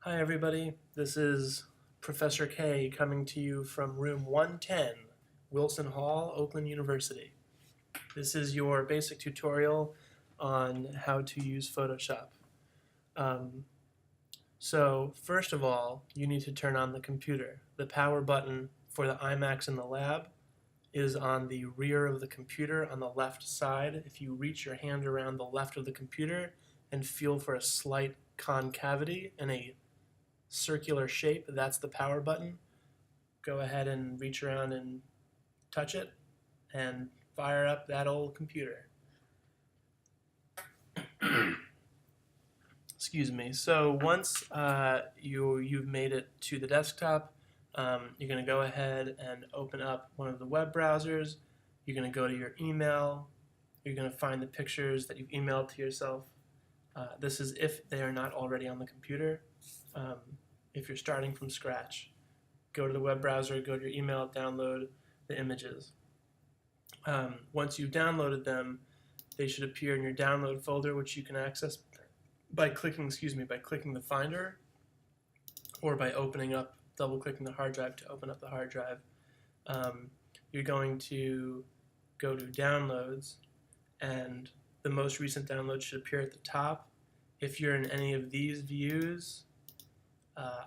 Hi everybody, this is Professor K coming to you from room 110, Wilson Hall, Oakland University. This is your basic tutorial on how to use Photoshop. So first of all, you need to turn on the computer. The power button for the iMacs in the lab is on the rear of the computer on the left side. If you reach your hand around the left of the computer and feel for a slight concavity in a circular shape, that's the power button. Go ahead and reach around and touch it and fire up that old computer. Excuse me. So once you've made it to the desktop, you're going to go ahead and open up one of the web browsers. You're going to go to your email. You're going to find the pictures that you've emailed to yourself. This is if they are not already on the computer. If you're starting from scratch, go to the web browser, go to your email, download the images. Once you've downloaded them, they should appear in your download folder, which you can access by clicking, the Finder, or by double-clicking the hard drive to open up the hard drive. You're going to go to Downloads, and the most recent download should appear at the top. If you're in any of these views,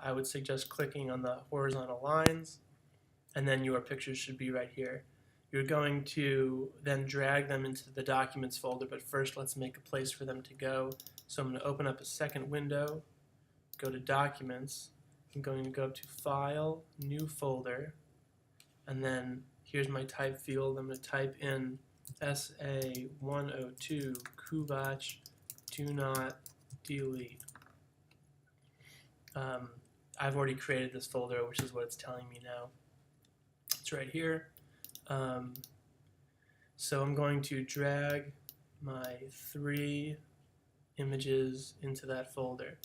I would suggest clicking on the horizontal lines, and then your pictures should be right here. You're going to then drag them into the Documents folder, but first let's make a place for them to go. So I'm going to open up a second window, go to Documents, I'm going to go up to File, New Folder, and then here's my type field. I'm going to type in SA102 Kuvac do not delete. I've already created this folder, which is what it's telling me now. It's right here. So I'm going to drag my 3 images into that folder.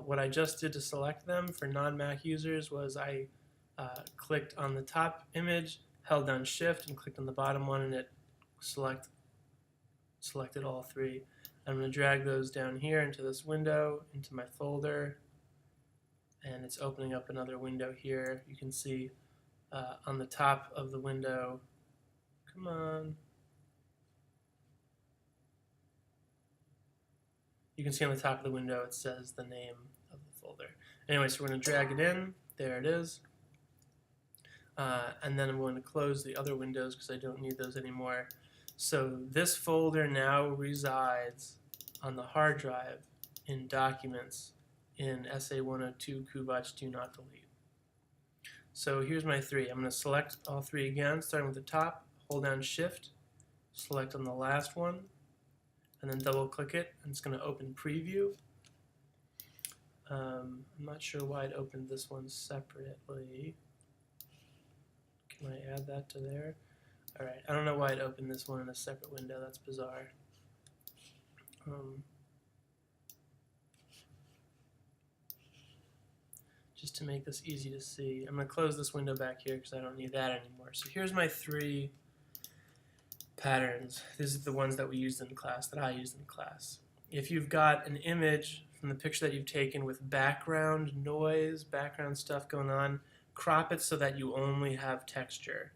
What I just did to select them for non-Mac users was I clicked on the top image, held down Shift, and clicked on the bottom one, and it selected all 3. I'm going to drag those down here into this window, into my folder, and it's opening up another window here. You can see on the top of the window, come on. You can see on the top of the window it says the name of the folder. Anyway, so we're going to drag it in. There it is. And then I'm going to close the other windows because I don't need those anymore. So this folder now resides on the hard drive in Documents in SA102 Kuvac do not delete. So here's my 3. I'm going to select all 3 again, starting with the top, hold down Shift, select on the last one, and then double click it, and it's going to open Preview. I'm not sure why it opened this one separately. Can I add that to there? Alright, I don't know why it opened this one in a separate window. That's bizarre. Just to make this easy to see, I'm going to close this window back here because I don't need that anymore. So here's my 3 patterns. These are the ones that we used in class, that I used in class. If you've got an image from the picture that you've taken with background noise, background stuff going on, crop it so that you only have texture.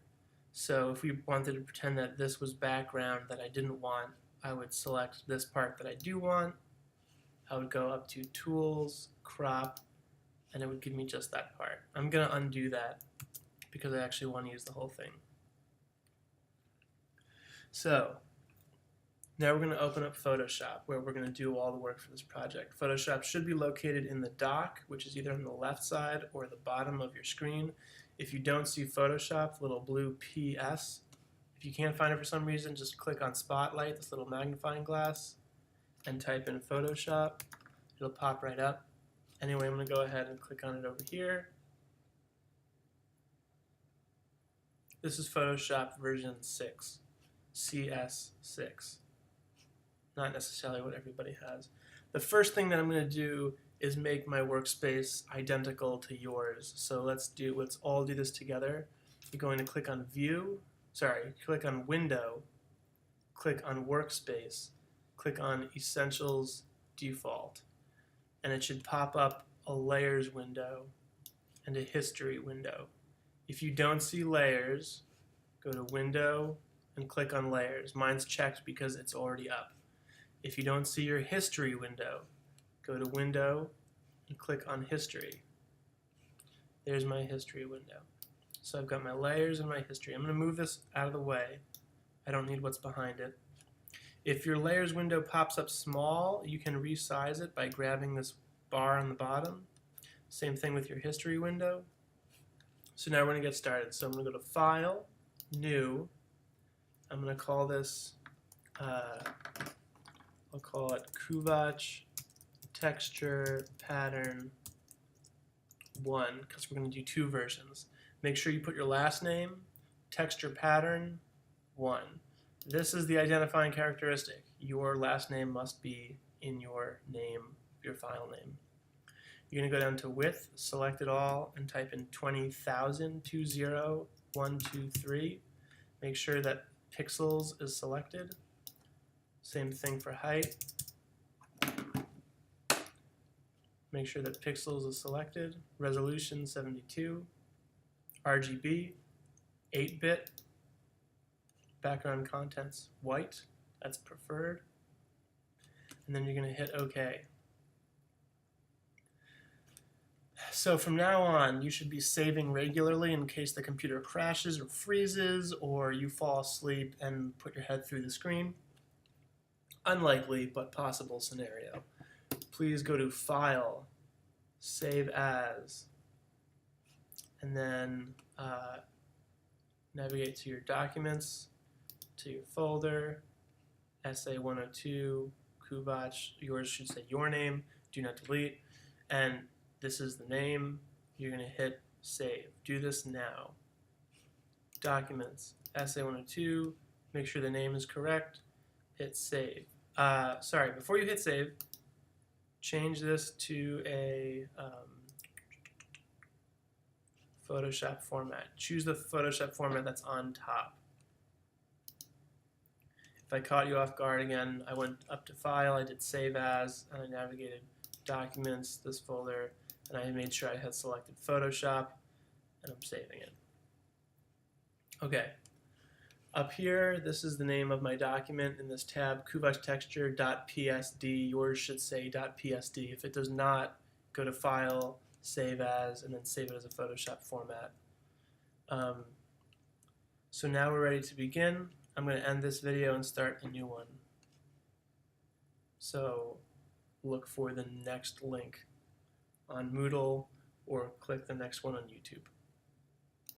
So if we wanted to pretend that this was background that I didn't want, I would select this part that I do want. I would go up to Tools, Crop, and it would give me just that part. I'm going to undo that because I actually want to use the whole thing. So now we're going to open up Photoshop, where we're going to do all the work for this project. Photoshop should be located in the dock, which is either on the left side or the bottom of your screen. If you don't see Photoshop, the little blue PS, if you can't find it for some reason, just click on Spotlight, this little magnifying glass, and type in Photoshop. It'll pop right up. Anyway, I'm going to go ahead and click on it over here. This is Photoshop version 6, CS6. Not necessarily what everybody has. The first thing that I'm going to do is make my workspace identical to yours. So let's all do this together. You're going to click on click on Window, click on Workspace, click on Essentials Default. And it should pop up a layers window, and a history window. If you don't see layers, go to Window and click on Layers. Mine's checked because it's already up. If you don't see your history window, go to Window and click on History. There's my history window. So I've got my layers and my history. I'm going to move this out of the way. I don't need what's behind it. If your layers window pops up small, you can resize it by grabbing this bar on the bottom. Same thing with your history window. So now we're going to get started. So I'm going to go to File, New. I'm going to call this, I'll call it Kuvac Texture Pattern 1, because we're going to do 2 versions. Make sure you put your last name, Texture Pattern 1. This is the identifying characteristic. Your last name must be in your name, your file name. You're going to go down to Width, select it all, and type in 20,000, 20123. Make sure that pixels is selected. Same thing for height. Make sure that pixels is selected. Resolution 72. RGB, 8-bit. Background contents, white. That's preferred. And then you're going to hit OK. So from now on, you should be saving regularly in case the computer crashes or freezes or you fall asleep and put your head through the screen. Unlikely, but possible scenario. Please go to File, Save As, and then navigate to your documents, to your folder, SA102, Kuvac, yours should say your name, do not delete, and this is the name. You're going to hit Save. Do this now. Documents, SA102, make sure the name is correct, hit Save. Sorry, before you hit Save, change this to a Photoshop format. Choose the Photoshop format that's on top. If I caught you off guard again, I went up to File, I did Save As, and I navigated Documents, this folder, and I made sure I had selected Photoshop, and I'm saving it. Okay. Up here, this is the name of my document in this tab, kuvactexture.psd. Yours should say .psd. If it does not, go to File, Save As, and then save it as a Photoshop format. So now we're ready to begin. I'm going to end this video and start a new one. So look for the next link on Moodle or click the next one on YouTube.